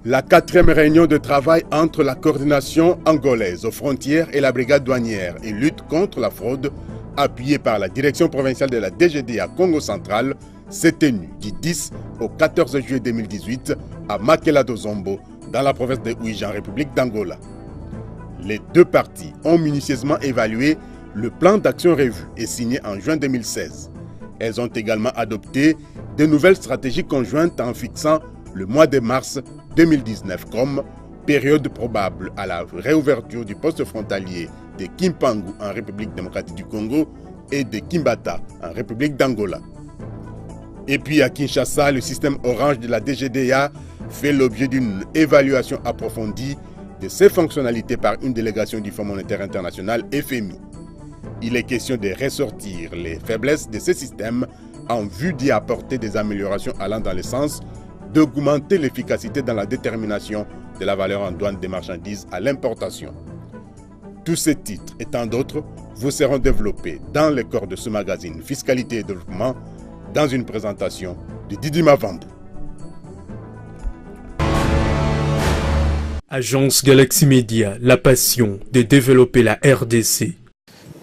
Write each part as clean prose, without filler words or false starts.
La 4e réunion de travail entre la coordination angolaise aux frontières et la brigade douanière et lutte contre la fraude, appuyée par la direction provinciale de la DGDA Congo central, s'est tenue du 10 au 14 juillet 2018 à Makela-Dozombo, dans la province de Ouija, en République d'Angola. Les deux parties ont minutieusement évalué le plan d'action revu et signé en juin 2016. Elles ont également adopté de nouvelles stratégies conjointes en fixant le mois de mars 2019 comme période probable à la réouverture du poste frontalier de Kimpangu en République démocratique du Congo et de Kimbata en République d'Angola. Et puis à Kinshasa, le système Orange de la DGDA fait l'objet d'une évaluation approfondie de ses fonctionnalités par une délégation du Fonds monétaire international FMI. Il est question de ressortir les faiblesses de ces systèmes en vue d'y apporter des améliorations allant dans le sens d'augmenter l'efficacité dans la détermination de la valeur en douane des marchandises à l'importation. Tous ces titres et tant d'autres vous seront développés dans le corps de ce magazine Fiscalité et Développement dans une présentation de Didi Mavambo. Agence Galaxy Media, la passion de développer la RDC.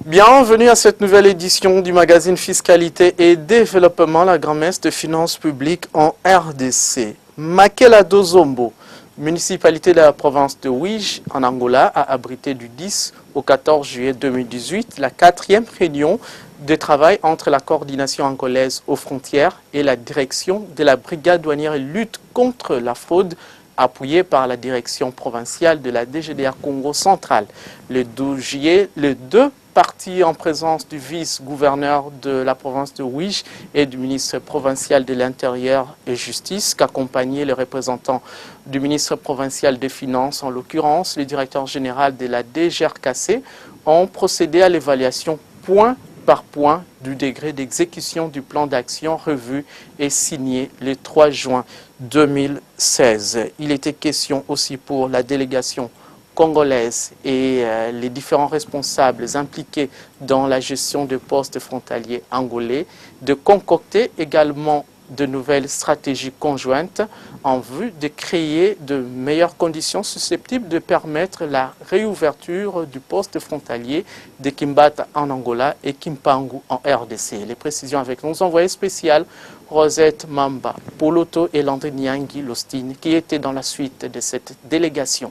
Bienvenue à cette nouvelle édition du magazine Fiscalité et Développement, la grand-messe de finances publiques en RDC. Makela-Dozombo, municipalité de la province de Ouija en Angola, a abrité du 10 au 14 juillet 2018 la 4e réunion de travail entre la coordination angolaise aux frontières et la direction de la brigade douanière et lutte contre la fraude, appuyée par la direction provinciale de la DGDA Congo central. Le 12 juillet, les deux parties en présence du vice-gouverneur de la province de Ouija et du ministre provincial de l'Intérieur et Justice, qu'accompagnaient les représentants du ministre provincial des Finances, en l'occurrence le directeur général de la DGRKC, ont procédé à l'évaluation point par point du degré d'exécution du plan d'action revu et signé le 3 juin 2016. Il était question aussi pour la délégation congolaise et les différents responsables impliqués dans la gestion de postes frontaliers angolais de concocter également de nouvelles stratégies conjointes en vue de créer de meilleures conditions susceptibles de permettre la réouverture du poste frontalier de Kimbata en Angola et Kimpangu en RDC. Les précisions avec nos envoyés spéciaux Rosette Mamba, Poloto et Landry Nyangi Lostine qui étaient dans la suite de cette délégation.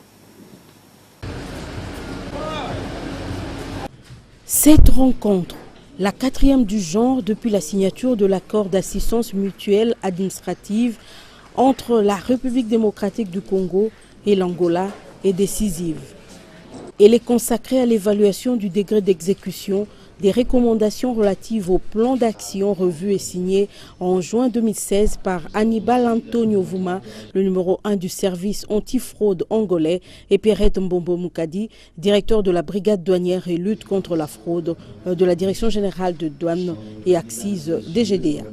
Cette rencontre, la 4e du genre depuis la signature de l'accord d'assistance mutuelle administrative entre la République démocratique du Congo et l'Angola, est décisive. Elle est consacrée à l'évaluation du degré d'exécution des recommandations relatives au plan d'action revu et signé en juin 2016 par Hannibal Antonio Vuma, le numéro 1 du service antifraude angolais, et Pierrette Mbombo Mukadi, directeur de la brigade douanière et lutte contre la fraude de la Direction générale de douane et accises DGDA.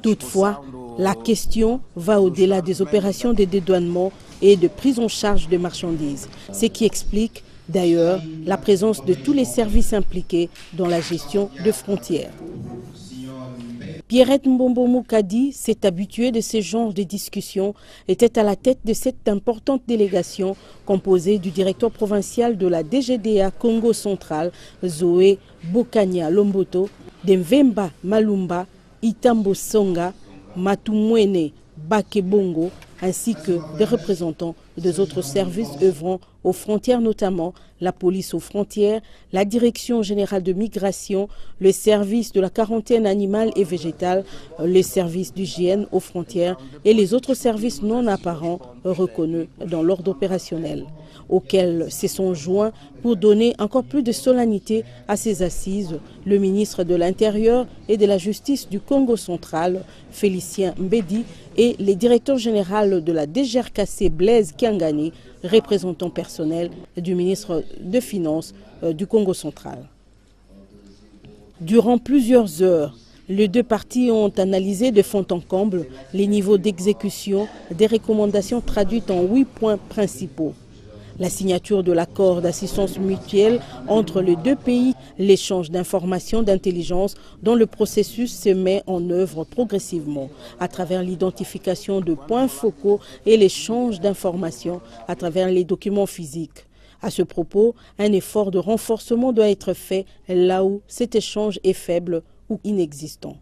Toutefois, la question va au-delà des opérations de dédouanement et de prise en charge de marchandises, ce qui explique d'ailleurs la présence de tous les services impliqués dans la gestion de frontières. Pierrette Mbombo Mukadi, s'est habituée de ce genre de discussions, était à la tête de cette importante délégation composée du directeur provincial de la DGDA Congo central, Zoé Bokanya Lomboto, de Mvemba Malumba, Itambo Songa, Matumwene Bakebongo, ainsi que des représentants des autres services œuvrant aux frontières, notamment la police aux frontières, la direction générale de migration, le service de la quarantaine animale et végétale, les services d'hygiène aux frontières et les autres services non apparents reconnus dans l'ordre opérationnel, auxquels se sont joints pour donner encore plus de solennité à ces assises le ministre de l'Intérieur et de la Justice du Congo central, Félicien Mbedi, et le directeur général de la DGRKC, Blaise Kiangani, représentant personnel du ministre des Finances du Congo central. Durant plusieurs heures, les deux parties ont analysé de fond en comble les niveaux d'exécution des recommandations traduites en 8 points principaux. La signature de l'accord d'assistance mutuelle entre les deux pays, l'échange d'informations d'intelligence dont le processus se met en œuvre progressivement à travers l'identification de points focaux et l'échange d'informations à travers les documents physiques. À ce propos, un effort de renforcement doit être fait là où cet échange est faible ou inexistant.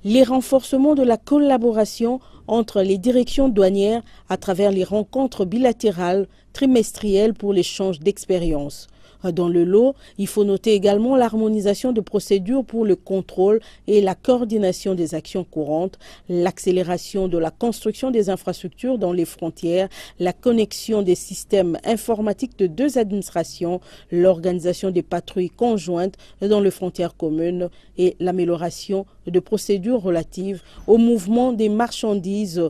Les renforcements de la collaboration entre les directions douanières à travers les rencontres bilatérales trimestrielles pour l'échange d'expériences. Dans le lot, il faut noter également l'harmonisation de procédures pour le contrôle et la coordination des actions courantes, l'accélération de la construction des infrastructures dans les frontières, la connexion des systèmes informatiques de deux administrations, l'organisation des patrouilles conjointes dans les frontières communes et l'amélioration de procédures relatives au mouvement des marchandises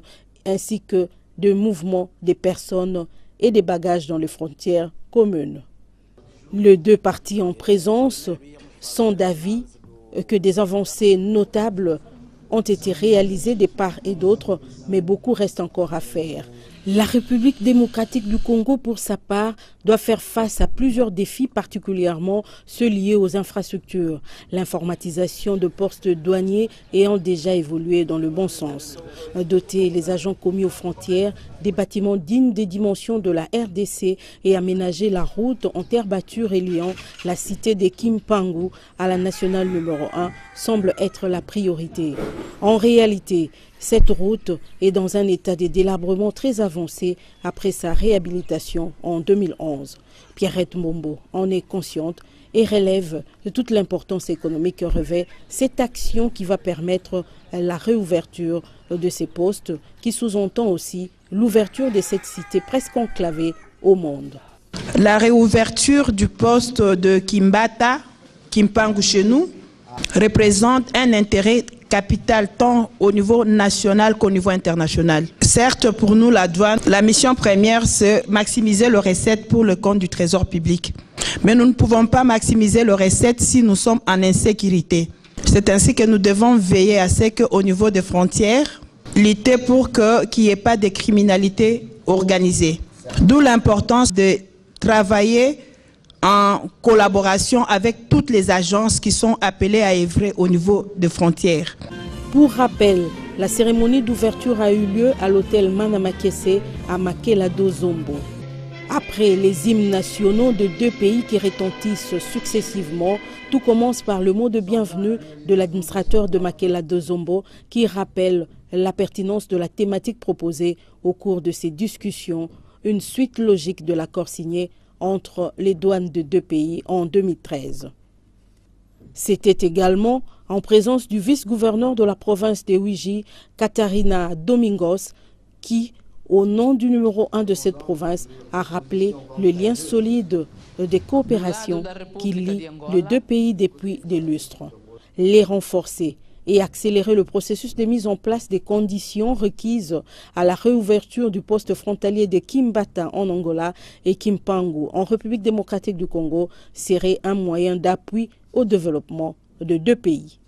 ainsi que de mouvement des personnes et des bagages dans les frontières communes. Les deux parties en présence sont d'avis que des avancées notables ont été réalisées de part et d'autre, mais beaucoup reste encore à faire. La République démocratique du Congo, pour sa part, doit faire face à plusieurs défis, particulièrement ceux liés aux infrastructures. L'informatisation de postes douaniers ayant déjà évolué dans le bon sens. Doter les agents commis aux frontières des bâtiments dignes des dimensions de la RDC et aménager la route en terre battue reliant la cité de Kimpangu à la nationale numéro 1 semble être la priorité. En réalité, cette route est dans un état de délabrement très avancé après sa réhabilitation en 2011. Pierrette Mbombo en est consciente et relève de toute l'importance économique que revêt cette action qui va permettre la réouverture de ces postes, qui sous-entend aussi l'ouverture de cette cité presque enclavée au monde. La réouverture du poste de Kimbata, Kimpangu chez nous, représente un intérêt capital tant au niveau national qu'au niveau international. Certes, pour nous, la douane, la mission première, c'est maximiser les recettes pour le compte du trésor public. Mais nous ne pouvons pas maximiser les recettes si nous sommes en insécurité. C'est ainsi que nous devons veiller à ce qu'au niveau des frontières, lutter pour qu'il n'y ait pas de criminalité organisée. D'où l'importance de travailler en collaboration avec toutes les agences qui sont appelées à œuvrer au niveau des frontières. Pour rappel, la cérémonie d'ouverture a eu lieu à l'hôtel Manamakese à Makela-Dozombo. Après les hymnes nationaux de deux pays qui retentissent successivement, tout commence par le mot de bienvenue de l'administrateur de Makela-Dozombo qui rappelle la pertinence de la thématique proposée au cours de ces discussions, une suite logique de l'accord signé entre les douanes de deux pays en 2013. C'était également en présence du vice-gouverneur de la province de Ouiji, Catarina Domingos, qui, au nom du numéro 1 de cette province, a rappelé le lien solide de coopération qui lie les deux pays depuis des lustres. Les renforcer et accélérer le processus de mise en place des conditions requises à la réouverture du poste frontalier de Kimbata en Angola et Kimpangu en République démocratique du Congo serait un moyen d'appui au développement de deux pays.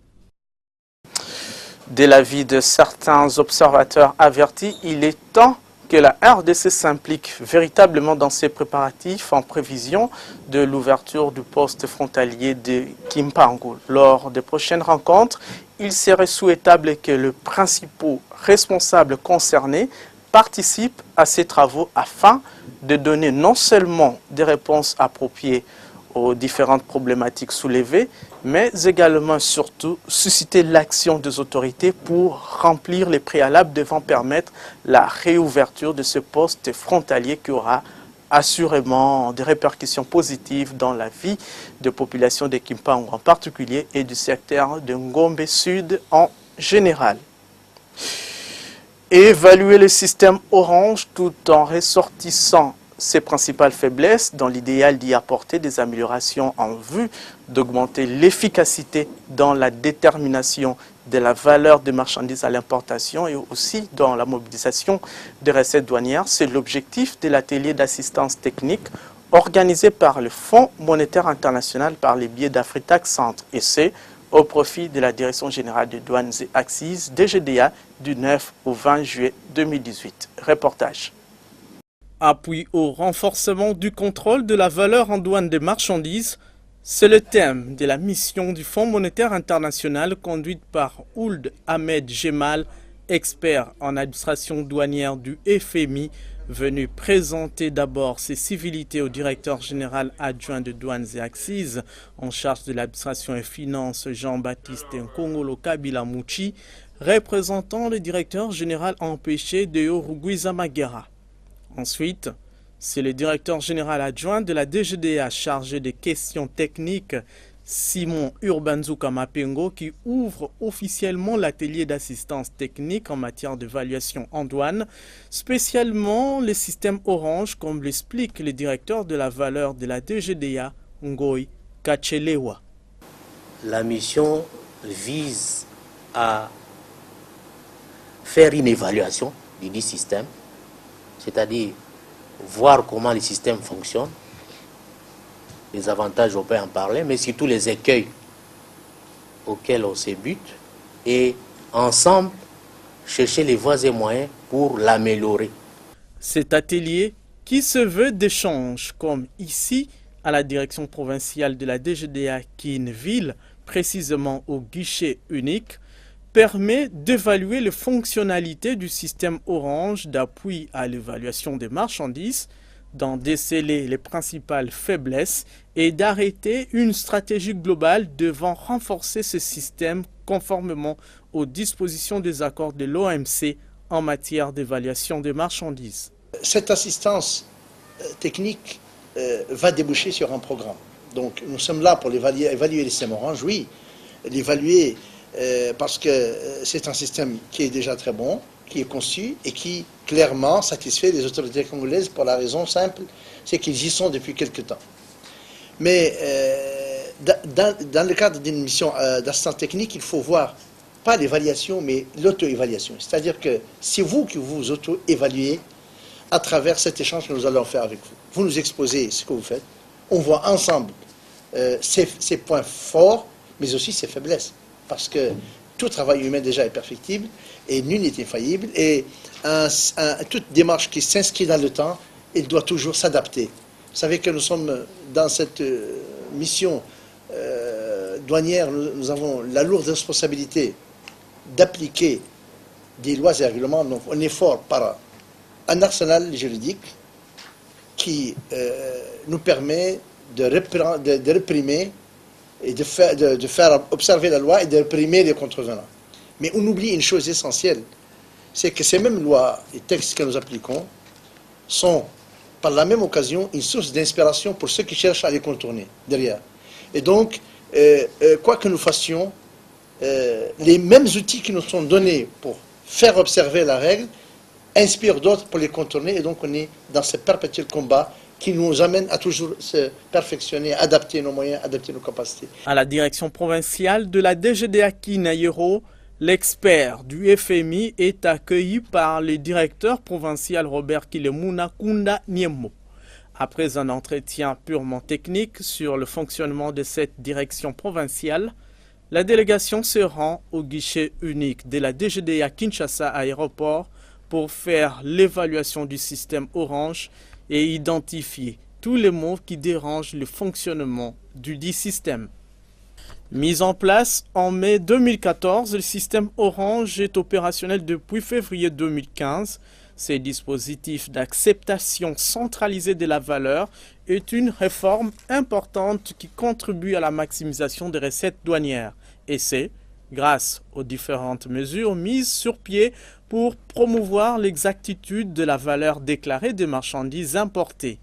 Dès l'avis de certains observateurs avertis, il est temps que la RDC s'implique véritablement dans ses préparatifs en prévision de l'ouverture du poste frontalier de Kimpangu. Lors des prochaines rencontres, il serait souhaitable que les principaux responsables concernés participent à ces travaux afin de donner non seulement des réponses appropriées aux différentes problématiques soulevées, mais également surtout susciter l'action des autorités pour remplir les préalables devant permettre la réouverture de ce poste frontalier qui aura assurément des répercussions positives dans la vie de population de Kimpangu en particulier et du secteur de Ngombe Sud en général. Évaluer le système Orange tout en ressortissant ses principales faiblesses, dans l'idéal d'y apporter des améliorations en vue d'augmenter l'efficacité dans la détermination de la valeur des marchandises à l'importation et aussi dans la mobilisation des recettes douanières. C'est l'objectif de l'atelier d'assistance technique organisé par le Fonds monétaire international par les biais d'Afritax Centre et c'est au profit de la Direction générale des douanes et accises DGDA du 9 au 20 juillet 2018. Reportage. Appui au renforcement du contrôle de la valeur en douane des marchandises, c'est le thème de la mission du Fonds monétaire international conduite par Ould Ahmed Jemal, expert en administration douanière du FMI, venu présenter d'abord ses civilités au directeur général adjoint de douanes et accises en charge de l'administration et finances Jean-Baptiste Nkongolo Kabila Mouchi, représentant le directeur général empêché Deo Rugwiza Magera. Ensuite, c'est le directeur général adjoint de la DGDA chargé des questions techniques, Simon Urbanzuka Mapengo, qui ouvre officiellement l'atelier d'assistance technique en matière d'évaluation en douane, spécialement le système Orange, comme l'explique le directeur de la valeur de la DGDA, Ngoy Kachelewa. La mission vise à faire une évaluation du dit système, c'est-à-dire voir comment le système fonctionne. Les avantages, on peut en parler, mais surtout les écueils auxquels on se bute et ensemble chercher les voies et moyens pour l'améliorer. Cet atelier qui se veut d'échange, comme ici à la direction provinciale de la DGDA Kinville, précisément au guichet unique, permet d'évaluer les fonctionnalités du système Orange d'appui à l'évaluation des marchandises, d'en déceler les principales faiblesses et d'arrêter une stratégie globale devant renforcer ce système conformément aux dispositions des accords de l'OMC en matière d'évaluation des marchandises. Cette assistance technique va déboucher sur un programme. Donc nous sommes là pour évaluer le système Orange, oui, l'évaluer parce que c'est un système qui est déjà très bon, qui est conçu et qui clairement satisfait les autorités congolaises pour la raison simple, c'est qu'ils y sont depuis quelque temps. Mais dans le cadre d'une mission d'assistance technique, il faut voir pas l'évaluation, mais l'auto-évaluation. C'est-à-dire que c'est vous qui vous auto-évaluez à travers cet échange que nous allons faire avec vous. Vous nous exposez ce que vous faites, on voit ensemble ses points forts, mais aussi ses faiblesses. Parce que tout travail humain déjà est perfectible et nul n'est infaillible. Et toute démarche qui s'inscrit dans le temps, elle doit toujours s'adapter. Vous savez que nous sommes dans cette mission douanière, nous avons la lourde responsabilité d'appliquer des lois et règlements. Donc on est fort par un arsenal juridique qui nous permet de réprimer et de faire observer la loi et de réprimer les contrevenants. Mais on oublie une chose essentielle, c'est que ces mêmes lois et textes que nous appliquons sont, par la même occasion, une source d'inspiration pour ceux qui cherchent à les contourner derrière. Et donc, quoi que nous fassions, les mêmes outils qui nous sont donnés pour faire observer la règle inspirent d'autres pour les contourner. Et donc, on est dans ce perpétuel combat qui nous amène à toujours se perfectionner, adapter nos moyens, adapter nos capacités. À la direction provinciale de la DGDA Kinayero, l'expert du FMI est accueilli par le directeur provincial Robert Kilemuna Kunda Niemo. Après un entretien purement technique sur le fonctionnement de cette direction provinciale, la délégation se rend au guichet unique de la DGDA Kinshasa Aéroport pour faire l'évaluation du système Orange et identifier tous les mots qui dérangent le fonctionnement du dit système. Mis en place en mai 2014, le système Orange est opérationnel depuis février 2015. Ce dispositif d'acceptation centralisée de la valeur est une réforme importante qui contribue à la maximisation des recettes douanières. Et c'est grâce aux différentes mesures mises sur pied pour promouvoir l'exactitude de la valeur déclarée des marchandises importées.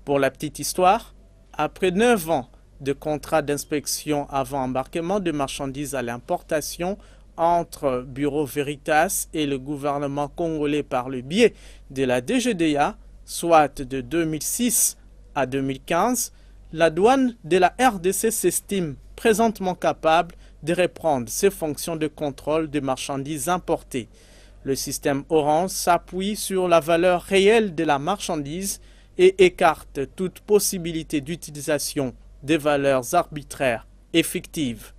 Pour la petite histoire, après 9 ans de contrat d'inspection avant embarquement de marchandises à l'importation entre Bureau Veritas et le gouvernement congolais par le biais de la DGDA, soit de 2006 à 2015, la douane de la RDC s'estime présentement capable de reprendre ses fonctions de contrôle des marchandises importées. Le système Orange s'appuie sur la valeur réelle de la marchandise et écarte toute possibilité d'utilisation des valeurs arbitraires et fictives.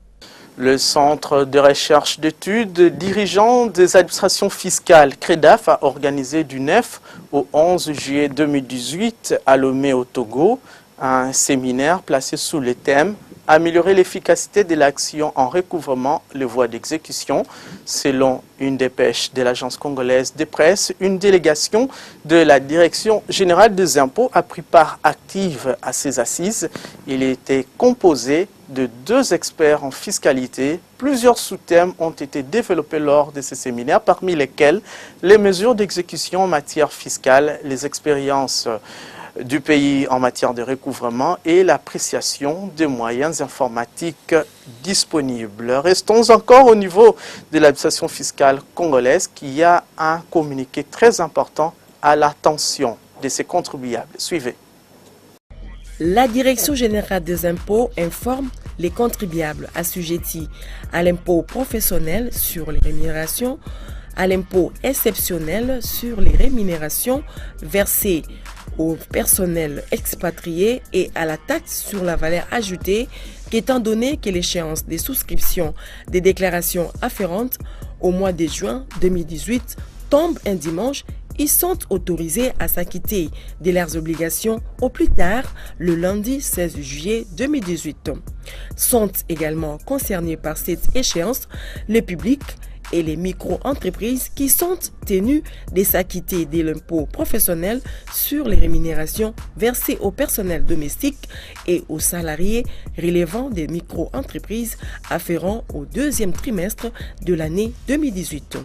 Le Centre de recherche d'études dirigeant des administrations fiscales CREDAF a organisé du 9 au 11 juillet 2018 à Lomé au Togo un séminaire placé sous le thème « Améliorer l'efficacité de l'action en recouvrement, les voies d'exécution ». Selon une dépêche de l'agence congolaise de presse, une délégation de la Direction générale des impôts a pris part active à ces assises. Il était composé de 2 experts en fiscalité. Plusieurs sous-thèmes ont été développés lors de ces séminaires, parmi lesquels les mesures d'exécution en matière fiscale, les expériences du pays en matière de recouvrement et l'appréciation des moyens informatiques disponibles. Restons encore au niveau de l'administration fiscale congolaise qui a un communiqué très important à l'attention de ses contribuables. Suivez. La Direction générale des impôts informe les contribuables assujettis à l'impôt professionnel sur les rémunérations, à l'impôt exceptionnel sur les rémunérations versées au personnel expatrié et à la taxe sur la valeur ajoutée qu'étant donné que l'échéance des souscriptions des déclarations afférentes au mois de juin 2018 tombe un dimanche, ils sont autorisés à s'acquitter de leurs obligations au plus tard le lundi 16 juillet 2018. Sont également concernés par cette échéance le public et les micro-entreprises qui sont tenues de s'acquitter de l'impôt professionnel sur les rémunérations versées au personnel domestique et aux salariés relevant des micro-entreprises afférents au 2e trimestre de l'année 2018.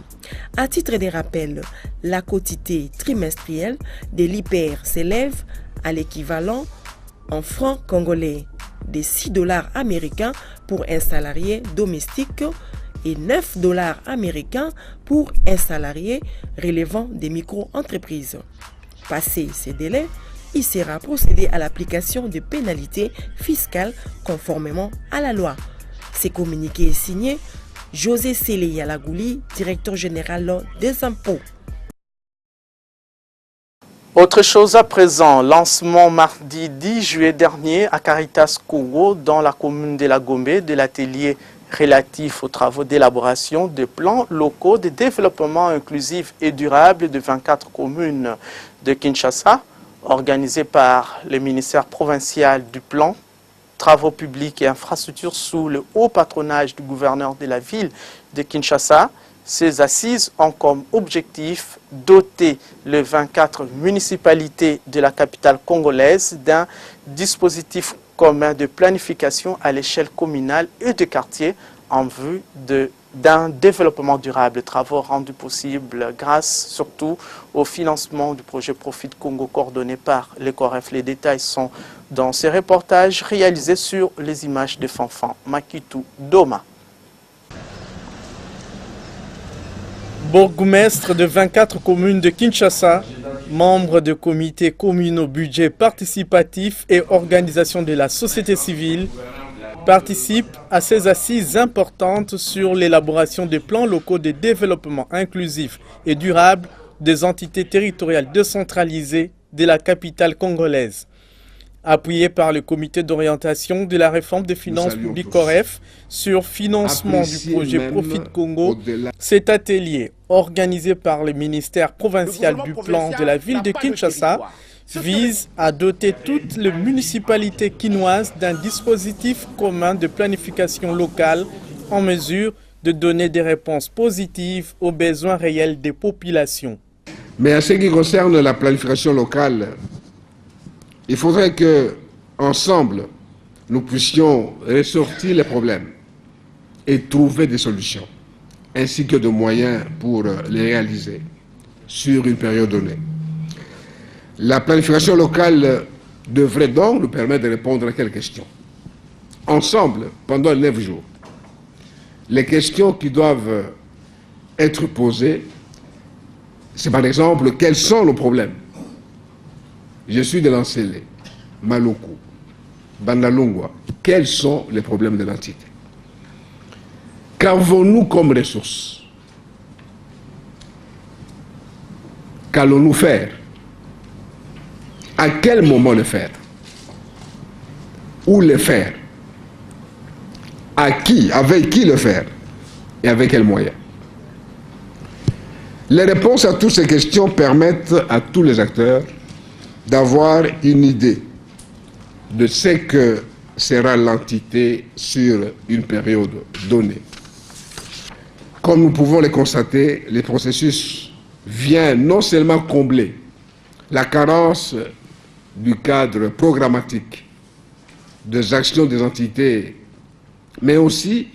À titre de rappel, la quotité trimestrielle de l'IPR s'élève à l'équivalent en francs congolais de 6 $ américains pour un salarié domestique et 9 $ américains pour un salarié relevant des micro-entreprises. Passé ces délais, il sera procédé à l'application de pénalités fiscales conformément à la loi. Ce communiqué est signé José Seleya Lagouli, directeur général des impôts. Autre chose à présent, lancement mardi 10 juillet dernier à Caritas Congo dans la commune de la Gombe de l'atelier relatif aux travaux d'élaboration de plans locaux de développement inclusif et durable de 24 communes de Kinshasa, organisé par le ministère provincial du plan, travaux publics et infrastructures sous le haut patronage du gouverneur de la ville de Kinshasa. Ces assises ont comme objectif doter les 24 municipalités de la capitale congolaise d'un dispositif commun de planification à l'échelle communale et de quartier en vue d'un développement durable. Travaux rendus possibles grâce surtout au financement du projet Profit Congo coordonné par l'ECOREF. Les détails sont dans ces reportages réalisés sur les images de Fanfan Makitu Doma. Bourgmestre de 24 communes de Kinshasa, membres de comités communaux budget participatif et organisation de la société civile, participent à ces assises importantes sur l'élaboration des plans locaux de développement inclusif et durable des entités territoriales décentralisées de la capitale congolaise. Appuyé par le comité d'orientation de la réforme des finances publiques COREF sur financement du projet Profit Congo, cet atelier, organisé par le ministère provincial du plan de la ville de Kinshasa, vise à doter toutes les municipalités quinoises d'un dispositif commun de planification locale en mesure de donner des réponses positives aux besoins réels des populations. Mais en ce qui concerne la planification locale, il faudrait que, ensemble, nous puissions ressortir les problèmes et trouver des solutions, ainsi que des moyens pour les réaliser sur une période donnée. La planification locale devrait donc nous permettre de répondre à quelques questions. Ensemble, pendant 9 jours, les questions qui doivent être posées, c'est par exemple, quels sont nos problèmes? Je suis de Lancélé, Maluku, Bandalungwa. Quels sont les problèmes de l'entité? Qu'avons-nous comme ressources? Qu'allons-nous faire? À quel moment le faire? Où le faire? À qui? Avec qui le faire? Et avec quels moyens? Les réponses à toutes ces questions permettent à tous les acteurs d'avoir une idée de ce que sera l'entité sur une période donnée. Comme nous pouvons le constater, le processus vient non seulement combler la carence du cadre programmatique des actions des entités, mais aussi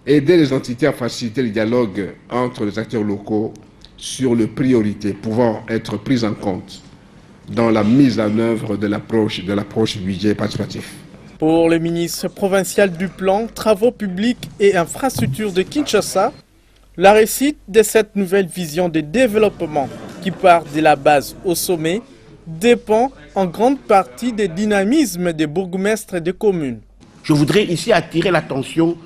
aider les entités à faciliter le dialogue entre les acteurs locaux sur les priorités pouvant être prises en compte dans la mise en œuvre de l'approche budget participatif. Pour le ministre provincial du Plan, Travaux publics et Infrastructures de Kinshasa, la réussite de cette nouvelle vision de développement qui part de la base au sommet dépend en grande partie du dynamisme des bourgmestres des communes. Je voudrais ici attirer l'attention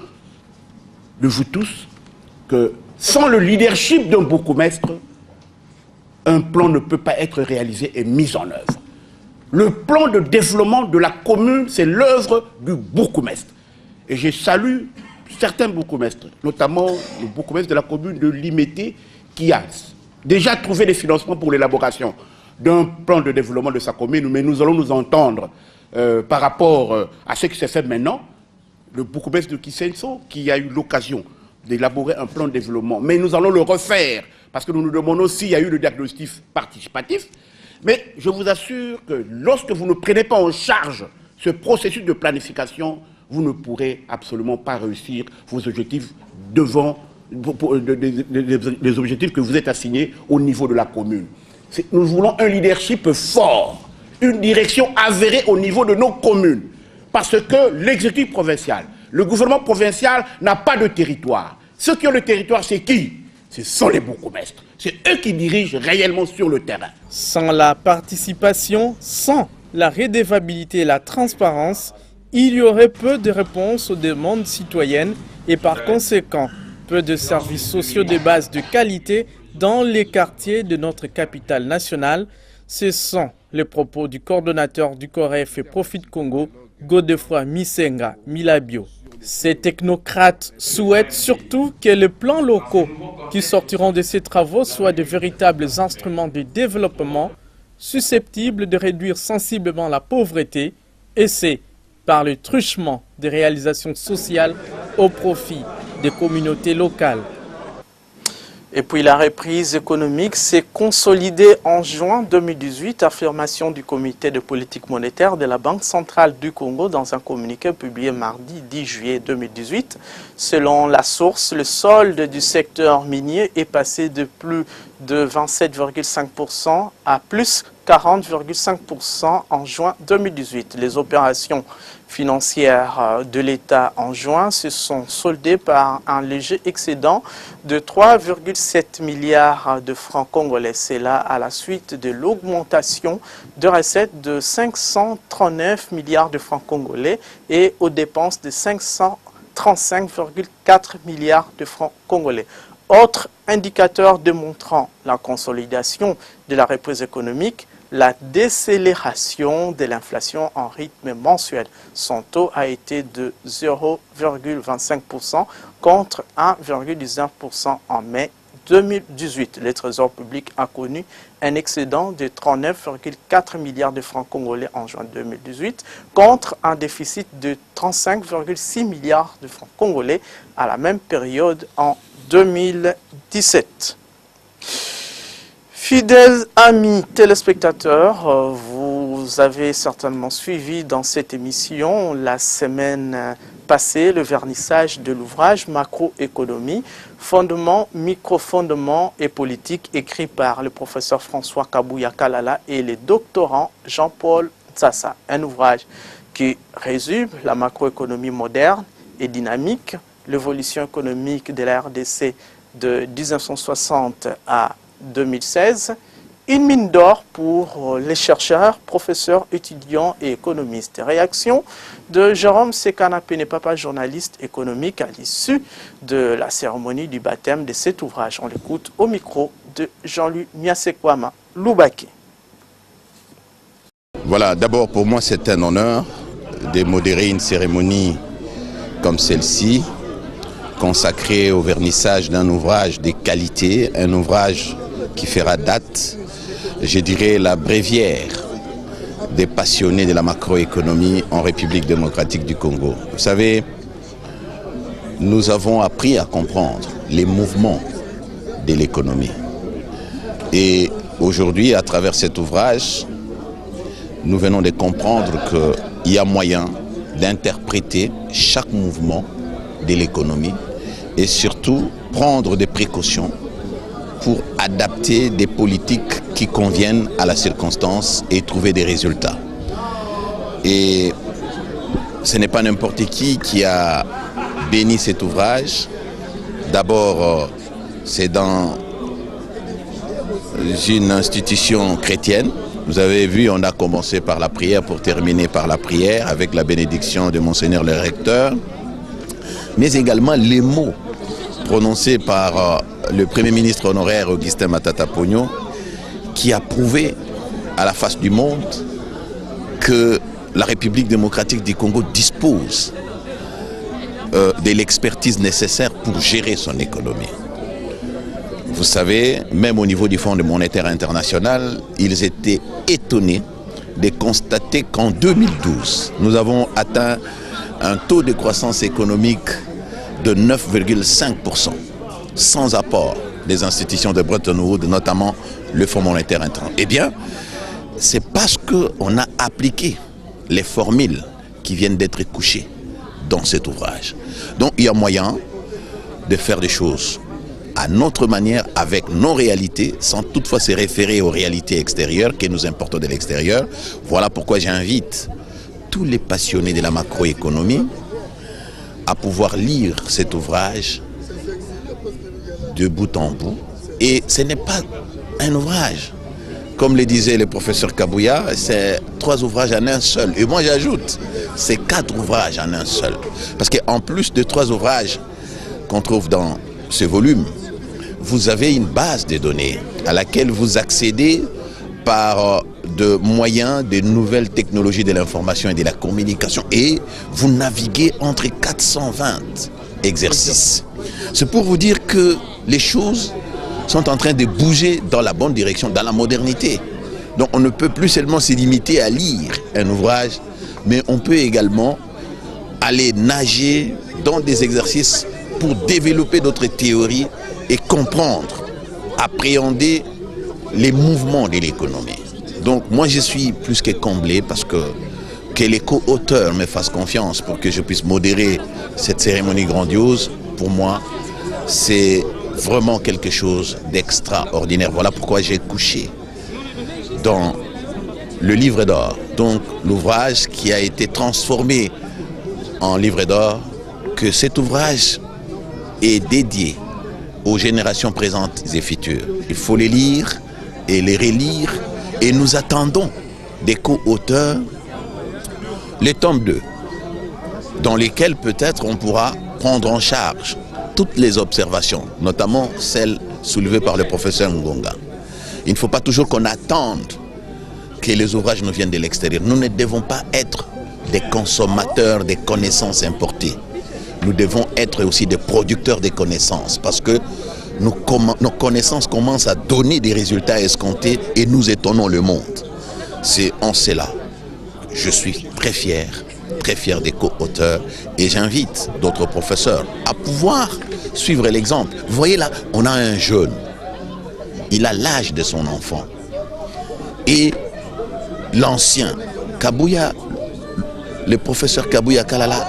de vous tous que sans le leadership d'un bourgmestre, un plan ne peut pas être réalisé et mis en œuvre. Le plan de développement de la commune, c'est l'œuvre du bourgmestre. Et je salue certains bourgmestres, notamment le bourgmestre de la commune de Limété, qui a déjà trouvé des financements pour l'élaboration d'un plan de développement de sa commune, mais nous allons nous entendre par rapport à ce qui s'est fait maintenant, le bourgmestre de Kisenso, qui a eu l'occasion d'élaborer un plan de développement. Mais nous allons le refaire, parce que nous nous demandons s'il y a eu le diagnostic participatif. Mais je vous assure que lorsque vous ne prenez pas en charge ce processus de planification, vous ne pourrez absolument pas réussir vos objectifs devant les objectifs que vous êtes assignés au niveau de la commune. Nous voulons un leadership fort, une direction avérée au niveau de nos communes. Parce que l'exécutif provincial, le gouvernement provincial n'a pas de territoire. Ceux qui ont le territoire, c'est qui? Ce sont les bourgmestres. C'est eux qui dirigent réellement sur le terrain. Sans la participation, sans la redevabilité et la transparence, il y aurait peu de réponses aux demandes citoyennes et par conséquent, peu de services sociaux de base de qualité dans les quartiers de notre capitale nationale. Ce sont les propos du coordonnateur du COREF et Profit Congo, Godefroy Misenga Milabio. Ces technocrates souhaitent surtout que les plans locaux qui sortiront de ces travaux soient de véritables instruments de développement susceptibles de réduire sensiblement la pauvreté, et c'est par le truchement des réalisations sociales au profit des communautés locales. Et puis la reprise économique s'est consolidée en juin 2018, affirmation du comité de politique monétaire de la Banque centrale du Congo dans un communiqué publié mardi 10 juillet 2018. Selon la source, le solde du secteur minier est passé de plus de 27,5% à plus 40,5% en juin 2018. Les opérations financières de l'État en juin se sont soldées par un léger excédent de 3,7 milliards de francs congolais. C'est là à la suite de l'augmentation de recettes de 539 milliards de francs congolais et aux dépenses de 535,4 milliards de francs congolais. Autre indicateur démontrant la consolidation de la reprise économique, la décélération de l'inflation en rythme mensuel. Son taux a été de 0,25% contre 1,19% en mai 2018. Le Trésor public a connu un excédent de 39,4 milliards de francs congolais en juin 2018 contre un déficit de 35,6 milliards de francs congolais à la même période en 2017. Fidèles amis téléspectateurs, vous avez certainement suivi dans cette émission la semaine passée le vernissage de l'ouvrage Macroéconomie, fondements, microfondements et politique écrit par le professeur François Kabouya Kalala et le doctorant Jean-Paul Tsassa. Un ouvrage qui résume la macroéconomie moderne et dynamique, l'évolution économique de la RDC de 1960 à 2016, une mine d'or pour les chercheurs, professeurs, étudiants et économistes. Réaction de Jérôme Sekana Penepapa, journaliste économique à l'issue de la cérémonie du baptême de cet ouvrage. On l'écoute au micro de Jean-Louis Miasekwama Loubake. Voilà, d'abord pour moi c'est un honneur de modérer une cérémonie comme celle-ci, consacrée au vernissage d'un ouvrage de qualité, un ouvrage qui fera date, je dirais la bréviaire des passionnés de la macroéconomie en République démocratique du Congo. Vous savez, nous avons appris à comprendre les mouvements de l'économie. Et aujourd'hui, à travers cet ouvrage, nous venons de comprendre qu'il y a moyen d'interpréter chaque mouvement de l'économie et surtout prendre des précautions pour adapter des politiques qui conviennent à la circonstance et trouver des résultats. Et ce n'est pas n'importe qui a béni cet ouvrage. D'abord, c'est dans une institution chrétienne. Vous avez vu, on a commencé par la prière pour terminer par la prière avec la bénédiction de Monseigneur le recteur, mais également les mots prononcés par le Premier ministre honoraire Augustin Matata Pogno, qui a prouvé à la face du monde que la République démocratique du Congo dispose de l'expertise nécessaire pour gérer son économie. Vous savez, même au niveau du Fonds monétaire international, ils étaient étonnés de constater qu'en 2012, nous avons atteint un taux de croissance économique de 9,5%, sans apport des institutions de Bretton Woods, notamment le Fonds monétaire international. Eh bien, c'est parce qu'on a appliqué les formules qui viennent d'être couchées dans cet ouvrage. Donc il y a moyen de faire des choses à notre manière, avec nos réalités, sans toutefois se référer aux réalités extérieures que nous importons de l'extérieur. Voilà pourquoi j'invite tous les passionnés de la macroéconomie à pouvoir lire cet ouvrage de bout en bout. Et ce n'est pas un ouvrage. Comme le disait le professeur Kabouya, c'est 3 ouvrages en un seul. Et moi j'ajoute, c'est 4 ouvrages en un seul. Parce qu'en plus de 3 ouvrages qu'on trouve dans ce volume, vous avez une base de données à laquelle vous accédez par de moyens de nouvelles technologies de l'information et de la communication. Et vous naviguez entre 420 exercices. C'est pour vous dire que les choses sont en train de bouger dans la bonne direction, dans la modernité. Donc on ne peut plus seulement se limiter à lire un ouvrage, mais on peut également aller nager dans des exercices pour développer d'autres théories et comprendre, appréhender les mouvements de l'économie. Donc moi je suis plus que comblé parce que les co-auteurs me fassent confiance pour que je puisse modérer cette cérémonie grandiose, pour moi c'est vraiment quelque chose d'extraordinaire. Voilà pourquoi j'ai couché dans le livre d'or, donc l'ouvrage qui a été transformé en livre d'or, que cet ouvrage est dédié aux générations présentes et futures. Il faut les lire et les relire, et nous attendons des co-auteurs les tomes 2, dans lesquels peut-être on pourra prendre en charge toutes les observations, notamment celles soulevées par le professeur Ngonga. Il ne faut pas toujours qu'on attende que les ouvrages nous viennent de l'extérieur. Nous ne devons pas être des consommateurs des connaissances importées. Nous devons être aussi des producteurs de connaissances, parce que nos connaissances commencent à donner des résultats escomptés et nous étonnons le monde. C'est en cela que je suis très fier des co-auteurs, et j'invite d'autres professeurs à pouvoir suivre l'exemple. Vous voyez là, on a un jeune, il a l'âge de son enfant, et l'ancien Kabouya, le professeur Kabouya Kalala,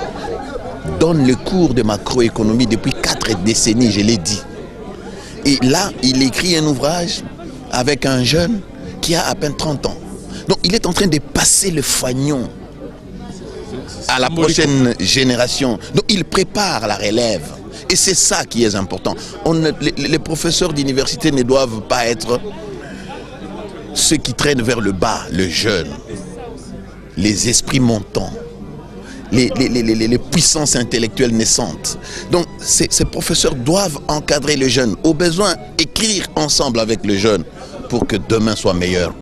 donne le cours de macroéconomie depuis 4 décennies, je l'ai dit. Et là, il écrit un ouvrage avec un jeune qui a à peine 30 ans. Donc il est en train de passer le fanion à la prochaine génération. Donc il prépare la relève. Et c'est ça qui est important. Les professeurs d'université ne doivent pas être ceux qui traînent vers le bas, le jeune, les esprits montants, les puissances intellectuelles naissantes. Donc ces professeurs doivent encadrer les jeunes, au besoin écrire ensemble avec les jeunes pour que demain soit meilleur.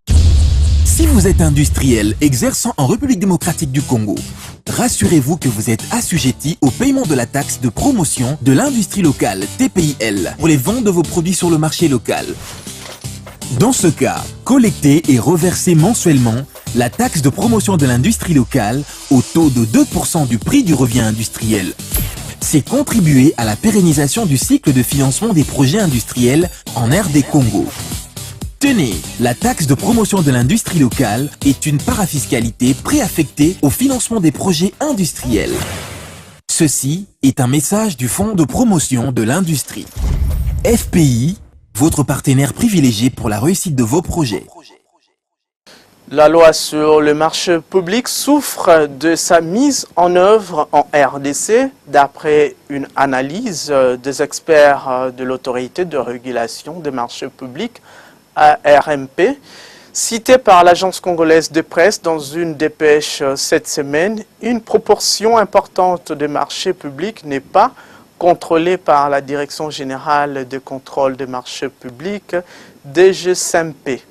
Si vous êtes industriel exerçant en République démocratique du Congo, rassurez-vous que vous êtes assujetti au paiement de la taxe de promotion de l'industrie locale, TPIL, pour les ventes de vos produits sur le marché local. Dans ce cas, collectez et reversez mensuellement la taxe de promotion de l'industrie locale au taux de 2% du prix du revient industriel. C'est contribuer à la pérennisation du cycle de financement des projets industriels en RD Congo. Tenez, la taxe de promotion de l'industrie locale est une parafiscalité préaffectée au financement des projets industriels. Ceci est un message du Fonds de promotion de l'industrie. FPI, votre partenaire privilégié pour la réussite de vos projets. La loi sur le marché public souffre de sa mise en œuvre en RDC, d'après une analyse des experts de l'autorité de régulation des marchés publics, ARMP, citée par l'agence congolaise de presse dans une dépêche cette semaine. Une proportion importante des marchés publics n'est pas contrôlée par la Direction générale de contrôle des marchés publics, DGCMP.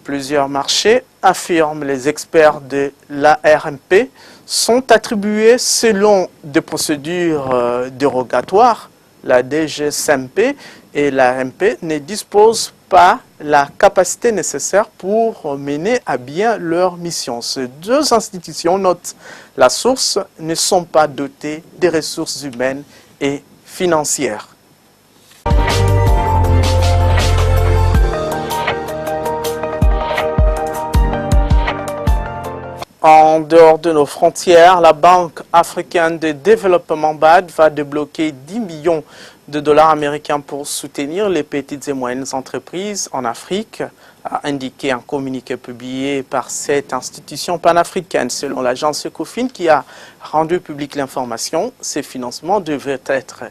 Plusieurs marchés, affirment les experts de l'ARMP, sont attribués selon des procédures dérogatoires. La DGCMP et l'ARMP ne disposent pas la capacité nécessaire pour mener à bien leur mission. Ces deux institutions, note la source, ne sont pas dotées des ressources humaines et financières. En dehors de nos frontières, la Banque africaine de développement BAD va débloquer 10 millions de dollars américains pour soutenir les petites et moyennes entreprises en Afrique, a indiqué un communiqué publié par cette institution panafricaine. Selon l'agence Ecofin qui a rendu publique l'information, ces financements devraient être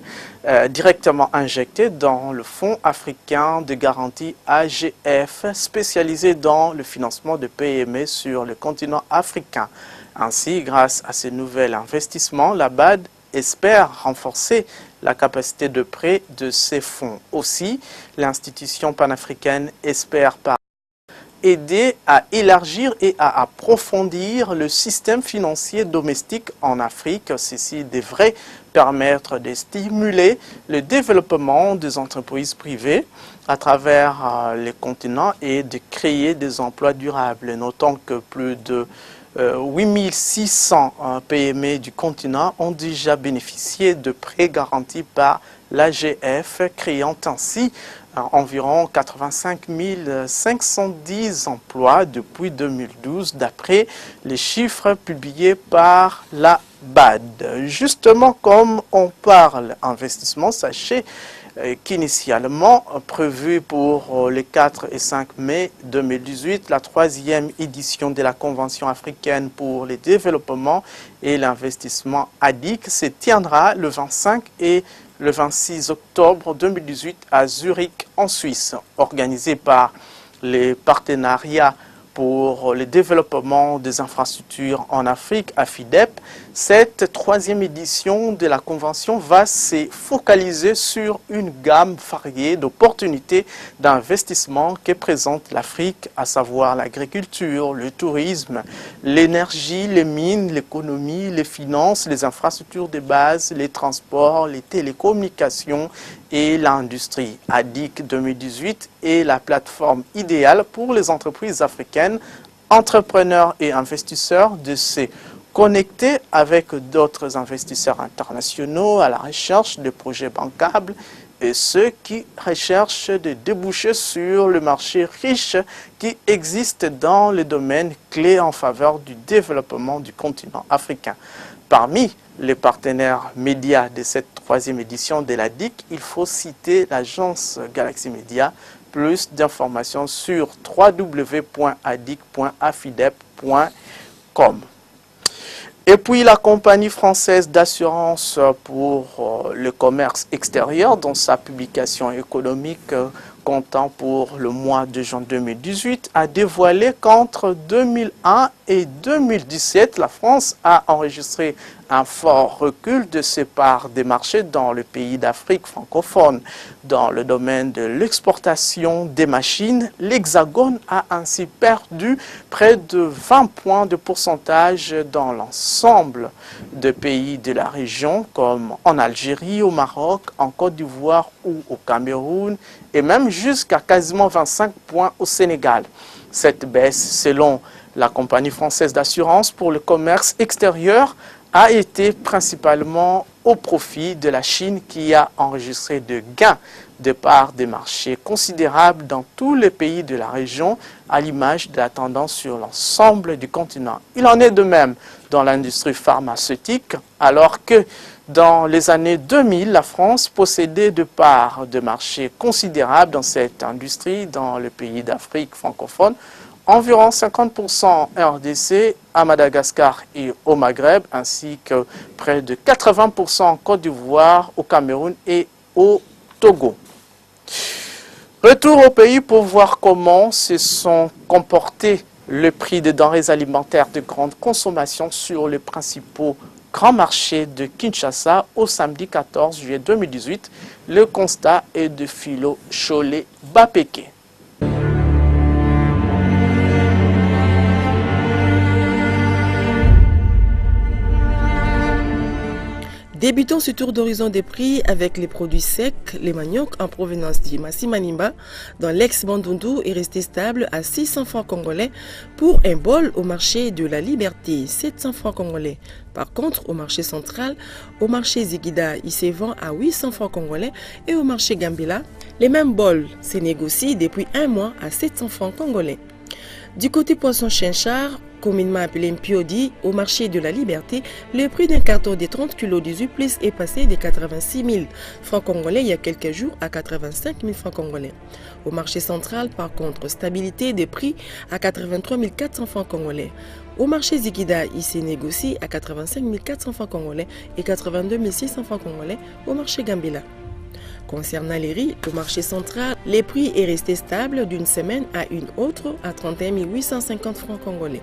directement injectés dans le Fonds africain de garantie AGF, spécialisé dans le financement de PME sur le continent africain. Ainsi, grâce à ces nouveaux investissements, la BAD espère renforcer la capacité de prêt de ces fonds. Aussi, l'institution panafricaine espère par aider à élargir et à approfondir le système financier domestique en Afrique. Ceci devrait permettre de stimuler le développement des entreprises privées à travers les continents et de créer des emplois durables. Notons que plus de 8600 PME du continent ont déjà bénéficié de prêts garantis par l'AGF, créant ainsi environ 85 510 emplois depuis 2012, d'après les chiffres publiés par la BAD. Justement, comme on parle investissement, sachez qu'initialement prévu pour les 4 et 5 mai 2018, la 3e édition de la Convention africaine pour le développement et l'investissement ADIC se tiendra le 25 et le 26 octobre 2018 à Zurich en Suisse, organisée par les partenariats pour le développement des infrastructures en Afrique, AFIDEP. Cette 3e édition de la Convention va se focaliser sur une gamme variée d'opportunités d'investissement que présente l'Afrique, à savoir l'agriculture, le tourisme, l'énergie, les mines, l'économie, les finances, les infrastructures de base, les transports, les télécommunications et l'industrie. ADIC 2018 est la plateforme idéale pour les entreprises africaines, entrepreneurs et investisseurs de se connecter avec d'autres investisseurs internationaux à la recherche de projets bancables et ceux qui recherchent des débouchés sur le marché riche qui existe dans les domaines clés en faveur du développement du continent africain. Parmi les partenaires médias de cette 3e édition de l'ADIC, il faut citer l'agence Galaxy Media. Plus d'informations sur www.adic.afidep.com. Et puis la compagnie française d'assurance pour le commerce extérieur, dans sa publication économique comptant pour le mois de juin 2018, a dévoilé qu'entre 2001 et 2017, la France a enregistré un fort recul de ses parts des marchés dans le pays d'Afrique francophone. Dans le domaine de l'exportation des machines, l'Hexagone a ainsi perdu près de 20 points de pourcentage dans l'ensemble des pays de la région, comme en Algérie, au Maroc, en Côte d'Ivoire ou au Cameroun, et même jusqu'à quasiment 25 points au Sénégal. Cette baisse, selon la compagnie française d'assurance pour le commerce extérieur, a été principalement au profit de la Chine qui a enregistré de gains de part des marchés considérables dans tous les pays de la région, à l'image de la tendance sur l'ensemble du continent. Il en est de même dans l'industrie pharmaceutique, alors que dans les années 2000, la France possédait de parts de marché considérables dans cette industrie dans le pays d'Afrique francophone, environ 50% en RDC, à Madagascar et au Maghreb, ainsi que près de 80% en Côte d'Ivoire, au Cameroun et au Togo. Retour au pays pour voir comment se sont comportés le prix des denrées alimentaires de grande consommation sur les principaux grands marchés de Kinshasa au samedi 14 juillet 2018. Le constat est de Philo Cholet Bapeke. Débutons ce tour d'horizon des prix avec les produits secs. Les maniocs en provenance du Massi-Manimba dans l'ex-Bandundu est resté stable à 600 francs congolais pour un bol au marché de la Liberté, 700 francs congolais. Par contre, au marché central, au marché Zigida, il se vend à 800 francs congolais et au marché Gambela, les mêmes bols se négocient depuis un mois à 700 francs congolais. Du côté poisson chinchard, communément appelé Mpiodi, au marché de la Liberté, le prix d'un carton de 30 kg de Zuplis est passé de 86 000 francs congolais il y a quelques jours à 85 000 francs congolais. Au marché central, par contre, stabilité des prix à 83 400 francs congolais. Au marché Zikida, il s'est négocié à 85 400 francs congolais et 82 600 francs congolais au marché Gambela. Concernant les riz, au marché central, les prix est resté stable d'une semaine à une autre à 31 850 francs congolais.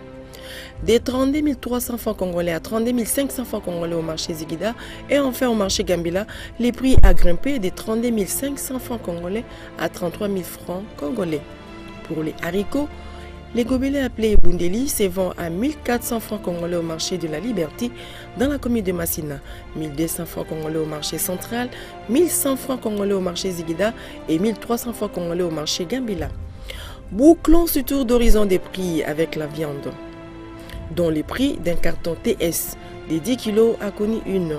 Des 32 300 francs congolais à 32 500 francs congolais au marché Zigida et enfin au marché Gambela, les prix a grimpé de 32 500 francs congolais à 33 000 francs congolais. Pour les haricots, les gobelets appelés Bundeli se vendent à 1400 francs congolais au marché de la Liberté dans la commune de Massina, 1200 francs congolais au marché central, 1100 francs congolais au marché Zigida et 1300 francs congolais au marché Gambela. Bouclons ce tour d'horizon des prix avec la viande, dont le prix d'un carton TS de 10 kg a connu une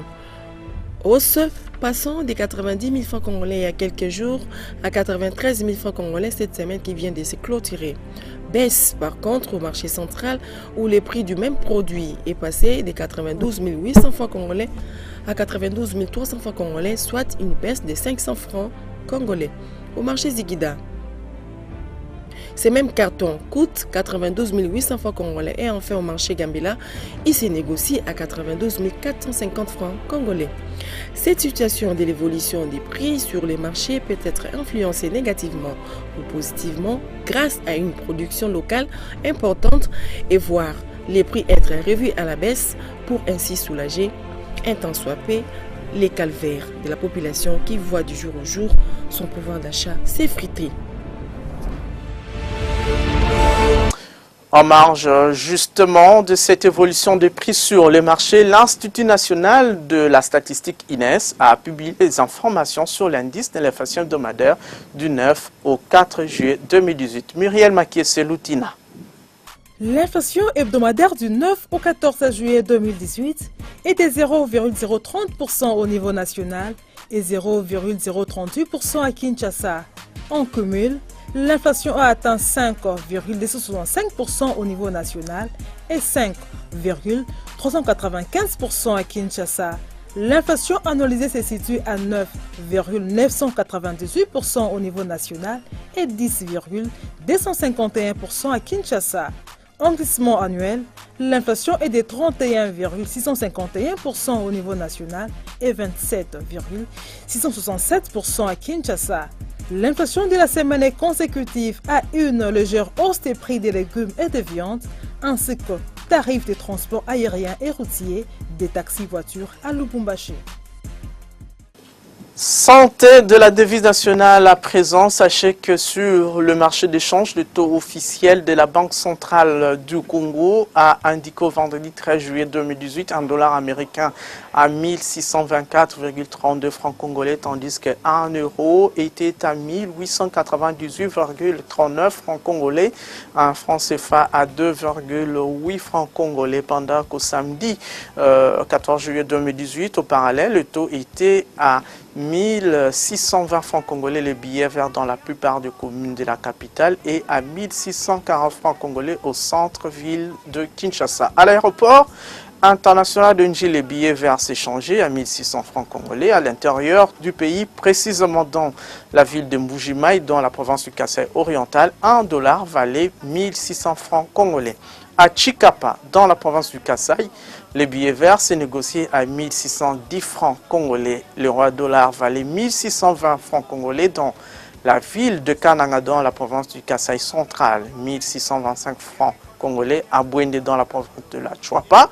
hausse passant de 90 000 francs congolais il y a quelques jours à 93 000 francs congolais cette semaine qui vient de se clôturer. Baisse par contre au marché central où le prix du même produit est passé de 92 800 francs congolais à 92 300 francs congolais, soit une baisse de 500 francs congolais. Au marché Zigida, ces mêmes cartons coûtent 92 800 francs congolais et enfin au marché Gambela, il se négocie à 92 450 francs congolais. Cette situation de l'évolution des prix sur les marchés peut être influencée négativement ou positivement grâce à une production locale importante et voir les prix être revus à la baisse pour ainsi soulager un tant soit peu les calvaires de la population qui voit du jour au jour son pouvoir d'achat s'effriter. En marge justement de cette évolution des prix sur les marchés, l'Institut national de la statistique INES a publié des informations sur l'indice de l'inflation hebdomadaire du 9 au 4 juillet 2018. Muriel Makié-Seloutina. L'inflation hebdomadaire du 9 au 14 juillet 2018 était 0,030% au niveau national et 0,038% à Kinshasa. En cumul, l'inflation a atteint 5,265% au niveau national et 5,395% à Kinshasa. L'inflation annualisée se situe à 9,998% au niveau national et 10,251% à Kinshasa. En glissement annuel, l'inflation est de 31,651% au niveau national et 27,667% à Kinshasa. L'inflation de la semaine est consécutive à une légère hausse des prix des légumes et des viandes, ainsi que tarifs des transports aériens et routiers, des taxis-voitures à Lubumbashi. Santé de la devise nationale à présent. Sachez que sur le marché d'échange, le taux officiel de la Banque centrale du Congo a indiqué au vendredi 13 juillet 2018 un dollar américain à 1624,32 francs congolais, tandis qu'un euro était à 1898,39 francs congolais, un franc CFA à 2,8 francs congolais, pendant qu'au samedi 14 juillet 2018, au parallèle, le taux était à 1620 francs congolais les billets verts dans la plupart des communes de la capitale et à 1640 francs congolais au centre-ville de Kinshasa. À l'aéroport international de Ndji, les billets verts s'échangeaient à 1600 francs congolais. À l'intérieur du pays, précisément dans la ville de Mbujimaï, dans la province du Kasaï oriental, un dollar valait 1600 francs congolais. À Chikapa, dans la province du Kasaï, les billets verts s'est négocié à 1610 francs congolais. Le roi dollar valait 1620 francs congolais dans la ville de Kananga, dans la province du Kasaï central. 1625 francs congolais à Bwende, dans la province de la Chouapa.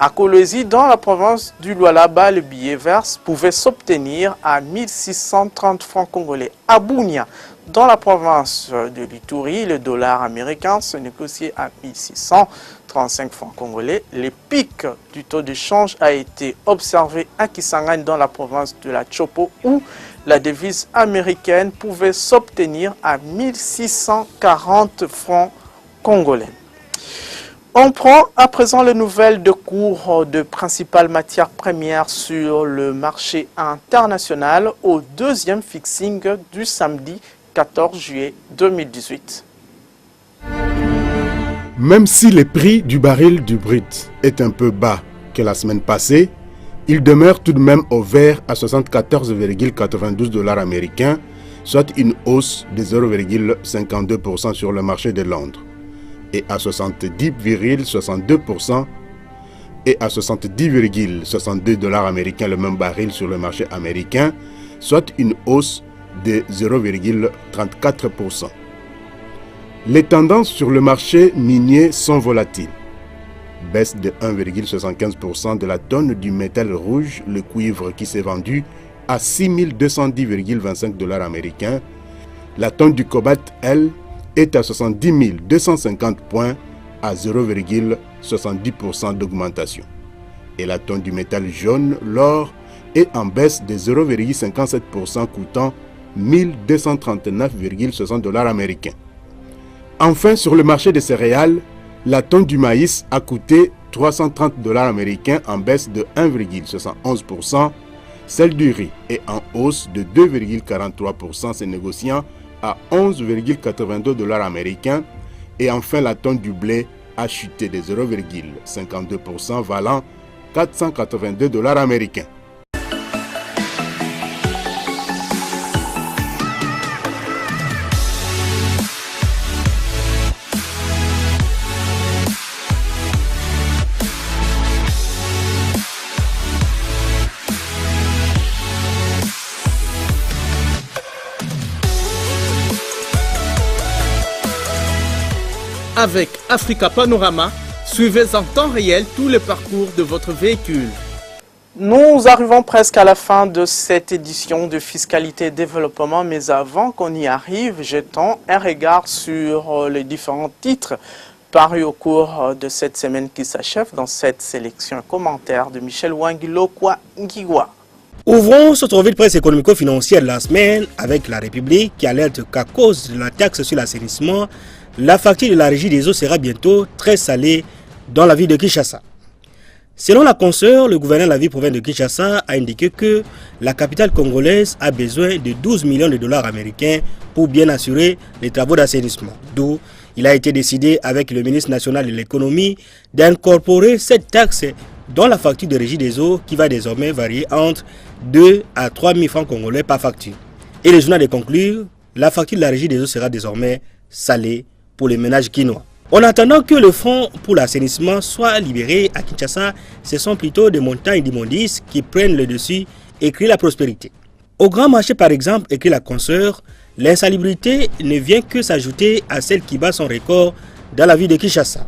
À Kolwezi, dans la province du Lualaba, le billet vert pouvait s'obtenir à 1630 francs congolais. À Bunia, dans la province de l'Ituri, le dollar américain se négociait à 1635 francs congolais. Le pic du taux de change a été observé à Kisangani, dans la province de la Chopo, où la devise américaine pouvait s'obtenir à 1640 francs congolais. On prend à présent les nouvelles de cours de principales matières premières sur le marché international au deuxième fixing du samedi 14 juillet 2018. Même si le prix du baril du brut est un peu bas que la semaine passée, il demeure tout de même au vert à 74,92 $ américains, soit une hausse de 0,52% sur le marché de Londres, et à 70,62% et à 70,62 $ américains le même baril sur le marché américain, soit une hausse de 0,34%. Les tendances sur le marché minier sont volatiles. Baisse de 1,75% de la tonne du métal rouge, le cuivre, qui s'est vendu à 6210,25 $ américains. La tonne du cobalt, elle, est à 70 250 points, à 0,70% d'augmentation. Et la tonne du métal jaune, l'or, est en baisse de 0,57%, coûtant 1239,60 $ américains. Enfin, sur le marché des céréales, la tonne du maïs a coûté 330 $ américains, en baisse de 1,71%. Celle du riz est en hausse de 2,43%, se négociant à 11,82 $ américains. Et enfin, la tonne du blé a chuté de 0,52%, valant 482 $ américains. Avec Africa Panorama, suivez en temps réel tous les parcours de votre véhicule. Nous arrivons presque à la fin de cette édition de Fiscalité et Développement, mais avant qu'on y arrive, jetons un regard sur les différents titres parus au cours de cette semaine qui s'achève dans cette sélection commentaire de Michel Wangilo-Kwa Ngiwa. Ouvrons cette revue de presse économico-financière de la semaine avec La République qui alerte qu'à cause de la taxe sur l'assainissement, la facture de la régie des eaux sera bientôt très salée dans la ville de Kinshasa. Selon la consoeur, le gouverneur de la ville-province de Kinshasa a indiqué que la capitale congolaise a besoin de 12 millions de dollars américains pour bien assurer les travaux d'assainissement. D'où il a été décidé avec le ministre national de l'économie d'incorporer cette taxe dans la facture de régie des eaux qui va désormais varier entre 2 à 3 000 francs congolais par facture. Et le journal de conclure, la facture de la régie des eaux sera désormais salée pour les ménages quinois. En attendant que le fonds pour l'assainissement soit libéré à Kinshasa, ce sont plutôt des montagnes d'immondices qui prennent le dessus et créent la prospérité. Au grand marché par exemple, écrit la consoeur, l'insalubrité ne vient que s'ajouter à celle qui bat son record dans la ville de Kinshasa.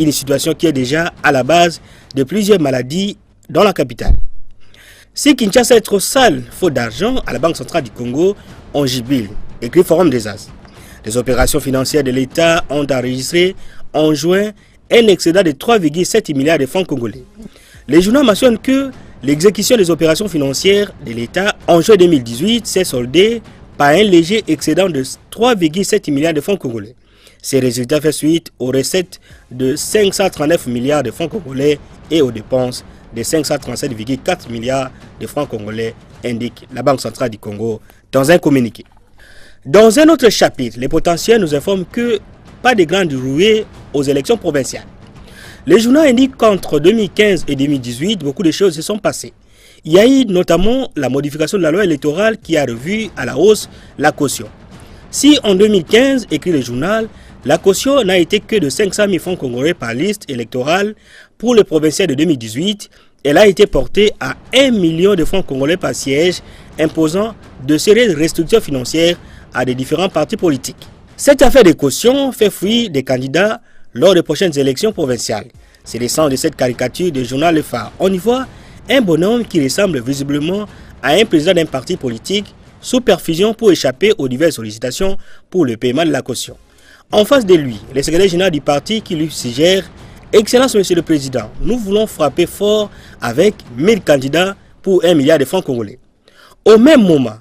une situation qui est déjà à la base de plusieurs maladies dans la capitale. Si Kinshasa est trop sale, faute d'argent, à la Banque centrale du Congo, on jubile, écrit Forum des As. Les opérations financières de l'État ont enregistré en juin un excédent de 3,7 milliards de francs congolais. Les journaux mentionnent que l'exécution des opérations financières de l'État en juin 2018 s'est soldée par un léger excédent de 3,7 milliards de francs congolais. Ces résultats font suite aux recettes de 539 milliards de francs congolais et aux dépenses de 537,4 milliards de francs congolais, indique la Banque centrale du Congo dans un communiqué. Dans un autre chapitre, les potentiels nous informent que pas de grandes rouées aux élections provinciales. Les journaux indiquent qu'entre 2015 et 2018, beaucoup de choses se sont passées. Il y a eu notamment la modification de la loi électorale qui a revu à la hausse la caution. Si en 2015, écrit le journal, la caution n'a été que de 500 000 francs congolais par liste électorale, pour le provincial de 2018, elle a été portée à 1 million de francs congolais par siège, imposant de sérieuses restrictions financières à des différents partis politiques. Cette affaire de caution fait fuir des candidats lors des prochaines élections provinciales. C'est le sens de cette caricature du journal Le Phare. On y voit un bonhomme qui ressemble visiblement à un président d'un parti politique sous perfusion pour échapper aux diverses sollicitations pour le paiement de la caution. En face de lui, le secrétaire général du parti qui lui suggère « Excellence, Monsieur le Président, nous voulons frapper fort avec 1000 candidats pour 1 milliard de francs congolais. » Au même moment,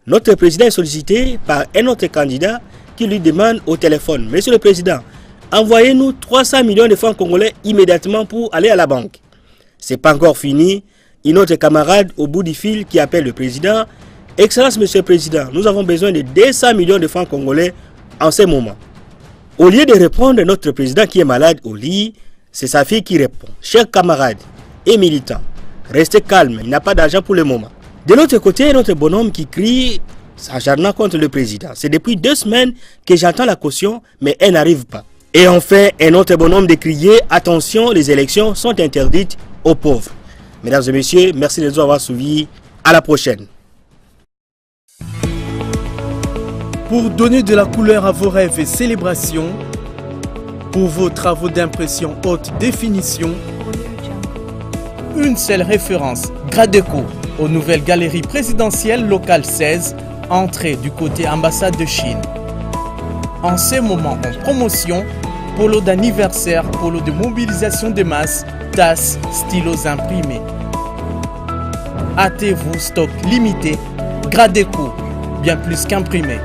notre président est sollicité par un autre candidat qui lui demande au téléphone « Monsieur le Président, envoyez-nous 300 millions de francs congolais immédiatement pour aller à la banque. » C'est pas encore fini. Une autre camarade au bout du fil qui appelle le président « Excellence, Monsieur le Président, nous avons besoin de 200 millions de francs congolais en ce moment. » Au lieu de répondre à notre président qui est malade au lit, c'est sa fille qui répond. « Chers camarades et militants, restez calmes, il n'a pas d'argent pour le moment. » De l'autre côté, notre bonhomme qui crie, s'acharnant contre le président. C'est depuis 2 semaines que j'entends la caution, mais elle n'arrive pas. Et enfin, un autre bonhomme de crier, attention, les élections sont interdites aux pauvres. Mesdames et messieurs, merci de nous avoir suivis. À la prochaine. Pour donner de la couleur à vos rêves et célébrations, pour vos travaux d'impression haute définition, une seule référence, Gradeco, aux nouvelles galeries présidentielles locales 16, entrée du côté ambassade de Chine. En ce moment en promotion, polo d'anniversaire, polo de mobilisation de masse, tasses, stylos imprimés. Hâtez-vous, stock limité, Gradeco, bien plus qu'imprimé.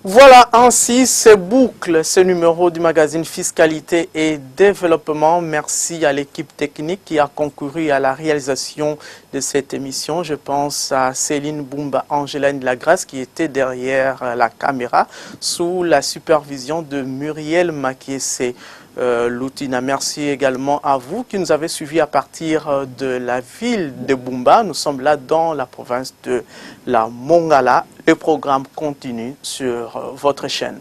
Voilà ainsi se boucle ce numéro du magazine Fiscalité et Développement. Merci à l'équipe technique qui a concouru à la réalisation de cette émission. Je pense à Céline Boumba Angelaine Lagrasse qui était derrière la caméra sous la supervision de Muriel Makiese. Loutina. Merci également à vous qui nous avez suivis à partir de la ville de Bumba. Nous sommes là dans la province de la Mongala. Le programme continue sur votre chaîne.